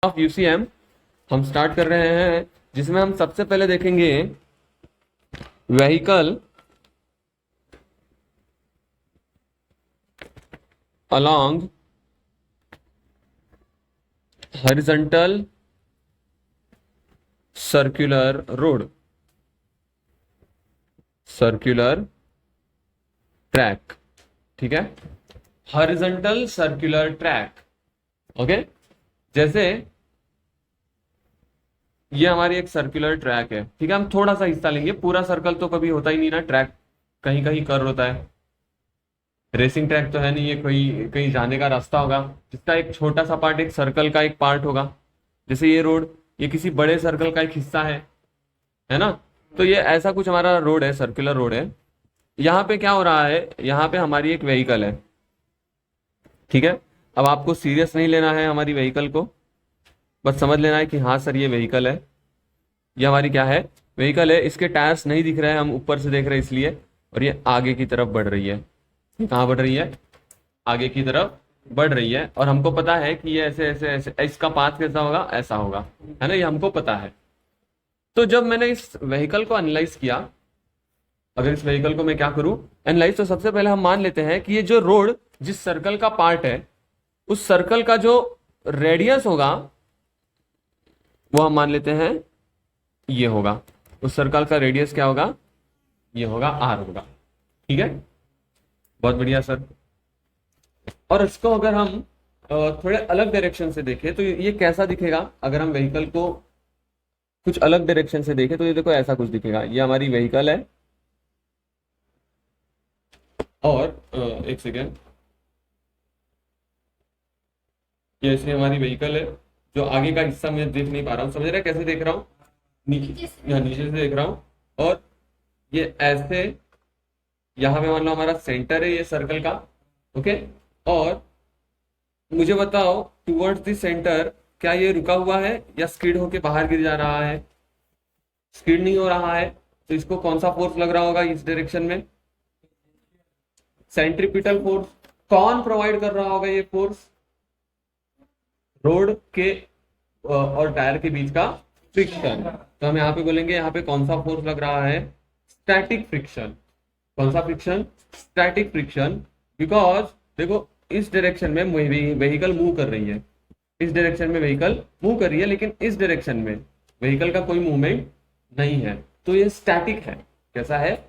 Of UCM हम start कर रहे हैं, जिसमें हम सबसे पहले देखेंगे vehicle along horizontal circular road, circular track. ठीक है, हॉरिजॉन्टल सर्कुलर ट्रैक। ओके, जैसे ये हमारी एक सर्कुलर ट्रैक है। ठीक है, हम थोड़ा सा हिस्सा लेंगे, पूरा सर्कल तो कभी होता ही नहीं ना, ट्रैक कहीं कहीं कर्व होता है। रेसिंग ट्रैक तो है नहीं, ये कोई कहीं जाने का रास्ता होगा जिसका एक छोटा सा पार्ट एक सर्कल का एक पार्ट होगा। जैसे ये रोड, ये किसी बड़े सर्कल का एक हिस्सा है ना। तो ये ऐसा कुछ हमारा रोड है, सर्कुलर रोड है। यहाँ पे क्या हो रहा है, यहाँ पे हमारी एक व्हीकल है। ठीक है, अब आपको सीरियस नहीं लेना है हमारी व्हीकल को, बस समझ लेना है कि हाँ सर ये व्हीकल है, ये हमारी क्या है, व्हीकल है। इसके टायर्स नहीं दिख रहे हैं, हम ऊपर से देख रहे हैं इसलिए। और ये आगे की तरफ बढ़ रही है। ये कहाँ बढ़ रही है, आगे की तरफ बढ़ रही है। और हमको पता है कि ये ऐसे ऐसे ऐसे, इसका पाथ कैसा होगा, ऐसा होगा, है ना, ये हमको पता है। तो जब मैंने इस व्हीकल को एनालाइज किया, अगर इस व्हीकल को मैं क्या करूं एनालाइज, तो सबसे पहले हम मान लेते हैं कि ये जो रोड जिस सर्कल का पार्ट है, उस सर्कल का जो रेडियस होगा वो हम मान लेते हैं ये होगा। उस सर्कल का रेडियस क्या होगा, ये होगा, आर होगा। ठीक है, बहुत बढ़िया सर। और इसको अगर हम थोड़े अलग डायरेक्शन से देखें तो ये कैसा दिखेगा, अगर हम व्हीकल को कुछ अलग डायरेक्शन से देखें तो ये देखो ऐसा कुछ दिखेगा। ये हमारी व्हीकल है, और एक सेकेंड, ये ऐसे हमारी व्हीकल है। जो आगे का हिस्सा मैं देख नहीं पा रहा हूँ, समझ रहे हैं कैसे देख रहा हूँ, नीचे, यहाँ नीचे से देख रहा हूँ। और ये ऐसे, यहाँ पे मान लो हमारा सेंटर है ये सर्कल का। ओके, और मुझे बताओ टुवर्ड्स द सेंटर क्या ये रुका हुआ है या स्किड होके बाहर गिर जा रहा है, स्किड नहीं हो रहा है। तो इसको कौन सा फोर्स लग रहा होगा इस डायरेक्शन में, सेंट्रीपिटल फोर्स। कौन प्रोवाइड कर रहा होगा ये फोर्स, रोड के और टायर के बीच का फ्रिक्शन। तो हम यहाँ पे बोलेंगे यहाँ पे कौन सा फोर्स लग रहा है, स्टैटिक फ्रिक्शन। कौन सा फ्रिक्शन, स्टैटिक फ्रिक्शन। बिकॉज देखो इस डायरेक्शन में व्हीकल मूव कर रही है, इस डायरेक्शन में व्हीकल मूव कर रही है, लेकिन इस डायरेक्शन में व्हीकल का कोई मूवमेंट नहीं है, तो ये स्टैटिक है। कैसा है,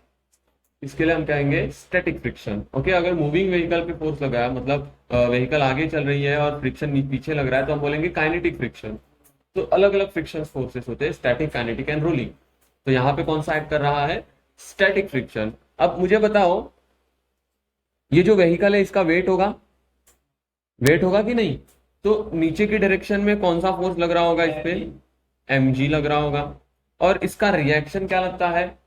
इसके लिए हम कहेंगे स्टैटिक फ्रिक्शन। ओके, अगर मूविंग व्हीकल पे फोर्स लगाया, मतलब व्हीकल आगे चल रही है और फ्रिक्शन पीछे लग रहा है, तो हम बोलेंगे काइनेटिक फ्रिक्शन। तो अलग अलग फ्रिक्शन फोर्सेस होते हैं, स्टैटिक, काइनेटिक एंड रोलिंग। तो यहाँ पे कौन सा एक्ट कर रहा है, स्टैटिक फ्रिक्शन। अब मुझे बताओ ये जो व्हीकल है इसका वेट होगा, वेट होगा कि नहीं। तो नीचे की डायरेक्शन में कौन सा फोर्स लग रहा होगा इस पे, mg लग रहा होगा। और इसका रिएक्शन क्या लगता है,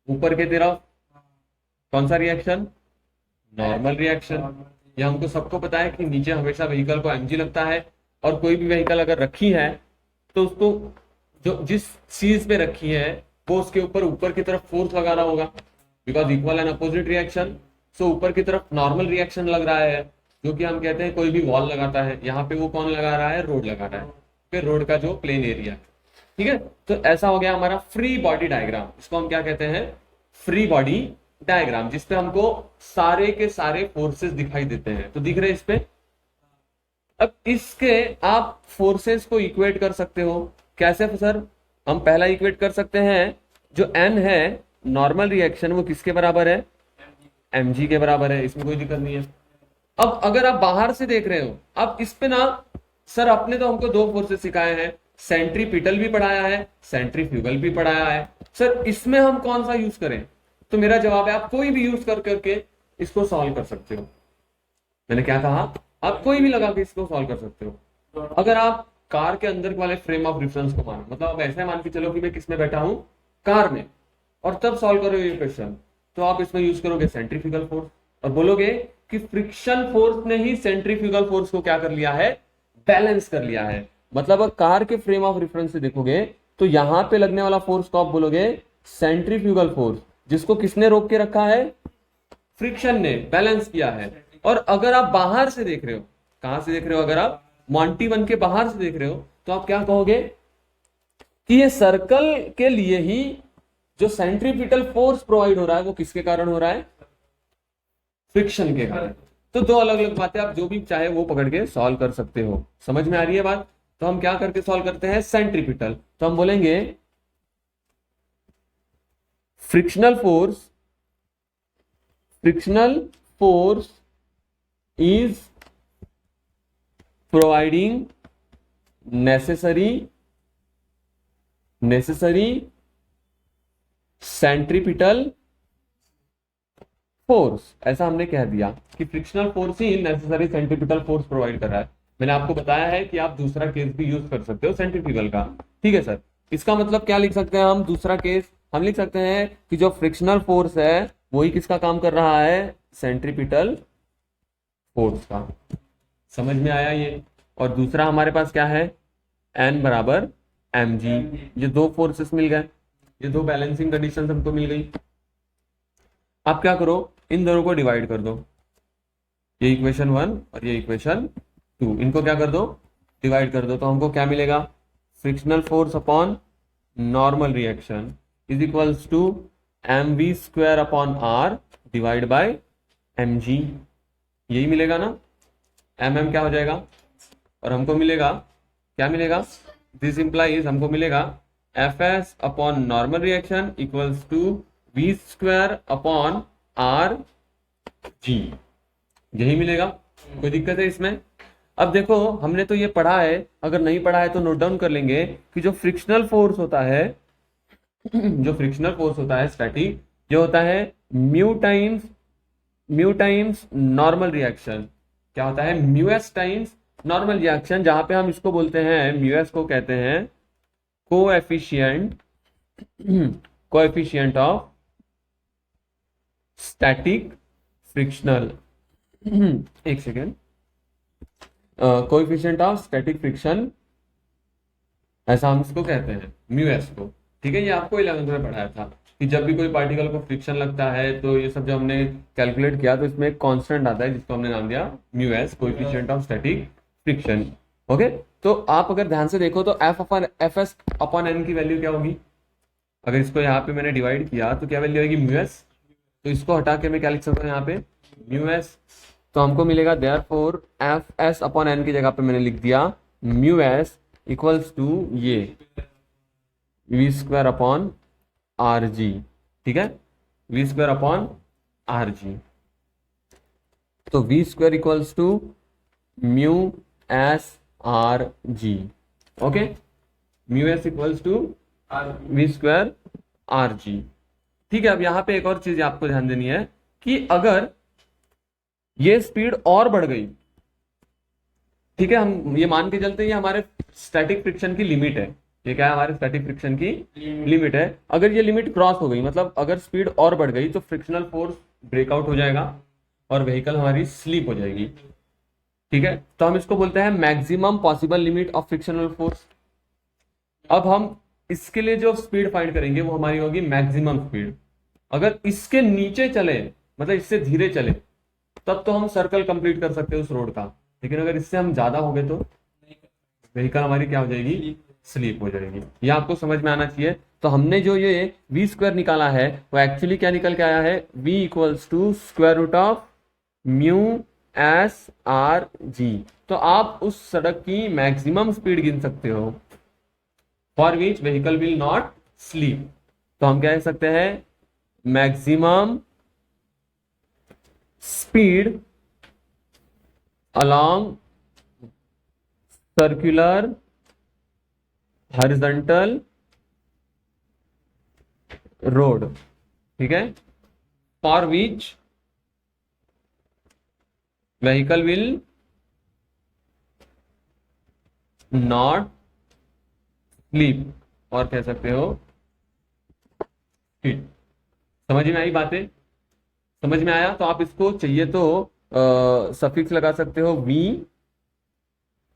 ऊपर की तरफ कौन सा रिएक्शन, नॉर्मल रिएक्शन। ये हमको सबको पता है कि नीचे हमेशा व्हीकल को mg लगता है। और कोई भी व्हीकल अगर रखी है तो उसको जो जिस चीज पे रखी है वो उसके ऊपर की तरफ फोर्स लगाना होगा, because equal and opposite reaction. So ऊपर की तरफ नॉर्मल रिएक्शन लग रहा है, जो कि हम कहते हैं कोई भी वॉल लगाता है, यहाँ पे वो कौन लगा रहा है, रोड लगा रहा है, फिर रोड का जो प्लेन एरिया है। ठीक है, तो ऐसा हो गया हमारा फ्री बॉडी डायग्राम। इसको हम क्या कहते हैं, फ्री बॉडी डायग्राम, जिसपे हमको सारे के सारे फोर्सेस दिखाई देते हैं। तो दिख रहे इस पे। अब इसके आप फोर्सेस को इक्वेट कर सकते हो, कैसे सर, हम पहला इक्वेट कर सकते हैं, जो n है नॉर्मल रिएक्शन, वो किसके बराबर है, mg के बराबर है, इसमें कोई दिक्कत नहीं है। अब अगर आप बाहर से देख रहे हो, अब इस पे ना सर आपने तो हमको दो फोर्सेस सिखाए हैं, सेंट्रीपिटल भी पढ़ाया है, सेंट्रीफ्यूगल भी पढ़ाया है, सर इसमें हम कौन सा यूज करें। तो मेरा जवाब है आप कोई भी यूज कर करके इसको सॉल्व कर सकते हो। मैंने क्या कहा, आप कोई भी लगा के इसको सॉल्व कर सकते हो। अगर आप कार के अंदर वाले फ्रेम ऑफ रेफरेंस को मानो, मतलब आप ऐसे मान के चलो कि मैं किसमें बैठा हूं, कार में, और तब सॉल्व करोगे ये क्वेश्चन, तो आप इसमें यूज करोगे सेंट्रीफ्यूगल फोर्स, और बोलोगे कि फ्रिक्शन फोर्स ने ही सेंट्रीफ्यूगल फोर्स को क्या कर लिया है, बैलेंस कर लिया है। मतलब अगर कार के फ्रेम ऑफ रेफरेंस से देखोगे तो यहां पे लगने वाला फोर्स को आप बोलोगे सेंट्रीफ्यूगल फोर्स, जिसको किसने रोक के रखा है, फ्रिक्शन ने बैलेंस किया है। और अगर आप बाहर से देख रहे हो, कहां से देख रहे हो, अगर आप मॉन्टी वन के बाहर से देख रहे हो, तो आप क्या कहोगे कि ये सर्कल के लिए ही जो सेंट्रीपिटल फोर्स प्रोवाइड हो रहा है वो किसके कारण हो रहा है? फ्रिक्शन के कारण। तो दो अलग अलग बातें, आप जो भी चाहे वो पकड़ के सॉल्व कर सकते हो। समझ में आ रही है बात? तो हम क्या करके सॉल्व करते हैं? सेंट्रीपिटल। तो हम बोलेंगे frictional force is providing necessary centripetal force. ऐसा हमने कह दिया कि फ्रिक्शनल फोर्स ही नेसेसरी सेंट्रीपिटल फोर्स प्रोवाइड कर रहा है। मैंने आपको बताया है कि आप दूसरा केस भी यूज कर सकते हो सेंट्रीफ्यूगल का। ठीक है सर, इसका मतलब क्या लिख सकते हैं हम? दूसरा केस हम लिख सकते हैं कि जो फ्रिक्शनल फोर्स है वही किसका काम कर रहा है? सेंट्रीपिटल फोर्स का। समझ में आया ये? और दूसरा हमारे पास क्या है? N बराबर mg। ये दो फोर्सेस मिल गए, ये दो बैलेंसिंग कंडीशन हमको मिल गई। आप क्या करो, इन दोनों को डिवाइड कर दो। ये इक्वेशन 1 और ये इक्वेशन 2, इनको क्या कर दो? डिवाइड कर दो। तो हमको क्या मिलेगा? Frictional force upon normal reaction is equals to mv square upon r divide by mg। यही मिलेगा ना? mm क्या हो जाएगा? और हमको मिलेगा, क्या मिलेगा? दिस इंप्लाइज हमको मिलेगा fs upon normal reaction equals to v square upon r g। यही मिलेगा। कोई दिक्कत है इसमें? अब देखो, हमने तो ये पढ़ा है, अगर नहीं पढ़ा है तो नोट डाउन कर लेंगे कि जो फ्रिक्शनल फोर्स होता है स्टैटिक, जो होता है म्यू टाइम्स नॉर्मल रिएक्शन। क्या होता है? Mu S times normal reaction, जहां पे हम इसको बोलते हैं, म्यू एस को कहते हैं कोएफिशिएंट ऑफ स्टैटिक फ्रिक्शनल। एक second, coefficient of static friction, ऐसा हम इसको कहते हैं, म्यू एस को। ठीक है, ये आपको 11th में पढ़ाया था कि जब भी कोई पार्टिकल को फ्रिक्शन लगता है तो ये सब जो हमने कैलकुलेट किया तो इसमें एक कांस्टेंट आता है जिसको हमने नाम दिया mu S, coefficient of static friction. Okay, तो आप अगर ध्यान से देखो तो एफ एस अपॉन एन की वैल्यू क्या होगी? अगर इसको यहाँ पे मैंने डिवाइड किया तो क्या वैल्यू आएगी? Mu S. तो इसको हटा के मैं क्या लिख सकता हूँ यहाँ पे? Mu S. तो हमको मिलेगा therefore F S upon N की जगह पे मैंने लिख दिया म्यू एस इक्वल्स टू ये V square upon R G. ठीक है, V square upon R G. तो V square equals to mu S R G. Okay, mu S equals to V square R G. ठीक है, अब यहां पे एक और चीज आपको ध्यान देनी है कि अगर ये स्पीड और बढ़ गई, ठीक है, हम ये मान के चलते हैं ये हमारे स्टैटिक फ्रिक्शन की लिमिट है। ये क्या है? हमारे स्टैटिक फ्रिक्शन की लिमिट है। अगर ये लिमिट क्रॉस हो गई, मतलब अगर स्पीड और बढ़ गई, तो फ्रिक्शनल फोर्स ब्रेकआउट हो जाएगा और व्हीकल हमारी स्लिप हो जाएगी। ठीक है, तो हम इसको बोलते हैं maximum possible limit of frictional force. अब हम इसके लिए जो स्पीड फाइंड करेंगे वो हमारी होगी मैक्सिमम स्पीड। अगर इसके नीचे चले, मतलब इससे धीरे चले, तब तो हम सर्कल कंप्लीट कर सकते हैं उस रोड का। लेकिन अगर इससे हम ज्यादा हो गए तो व्हीकल हमारी क्या हो जाएगी? स्लीप हो जाएगी। ये आपको समझ में आना चाहिए। तो हमने जो ये वी स्क्वायर निकाला है वो एक्चुअली क्या निकल के आया है? V equals to square root of mu S R G. तो आप उस सड़क की मैक्सिमम स्पीड गिन सकते हो for which vehicle will not sleep. तो हम क्या कह सकते हैं? Maximum speed along circular horizontal road। ठीक है, for which vehicle will not sleep, और कह सकते हो स्पीड। समझ में आई बातें? समझ में आया? तो आप इसको चाहिए तो सफिक्स लगा सकते हो वी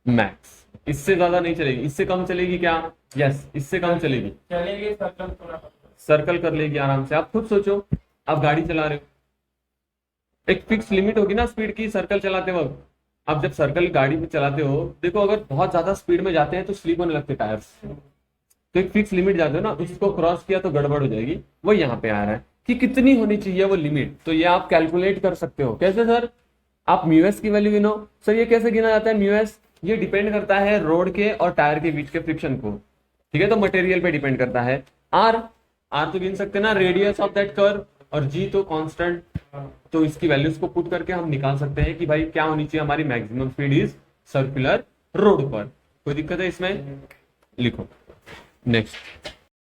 मैक्स। इससे ज्यादा नहीं चलेगी, इससे कम चलेगी क्या? यस, इससे कम चलेगी, सर्कल कर लेगी आराम से। आप खुद सोचो, आप गाड़ी चला रहे हो, एक फिक्स लिमिट होगी ना स्पीड की सर्कल चलाते वक्त, आप जब सर्कल गाड़ी में चलाते हो, देखो अगर बहुत ज्यादा स्पीड में जाते हैं तो स्लिप होने लगते टायर्स। तो एक फिक्स लिमिट जाते हो ना, उसको क्रॉस किया तो गड़बड़ हो जाएगी। वो यहाँ पे आ रहा है कि कितनी होनी चाहिए वो लिमिट, तो ये आप कैलकुलेट कर सकते हो। कैसे सर? आप म्यूएस की वैल्यू गिनो। सर ये कैसे गिना जाता है म्यूएस? ये डिपेंड करता है रोड के और टायर के बीच के फ्रिक्शन को। ठीक है, तो मटेरियल पे डिपेंड करता है। आर, आर तो गिन सकते हैं ना, रेडियस ऑफ दैट कर्व, और जी तो कांस्टेंट। तो इसकी वैल्यूज को पुट करके हम निकाल सकते हैं कि भाई क्या होनी चाहिए हमारी maximum speed is circular road पर। कोई दिक्कत है इसमें? लिखो नेक्स्ट।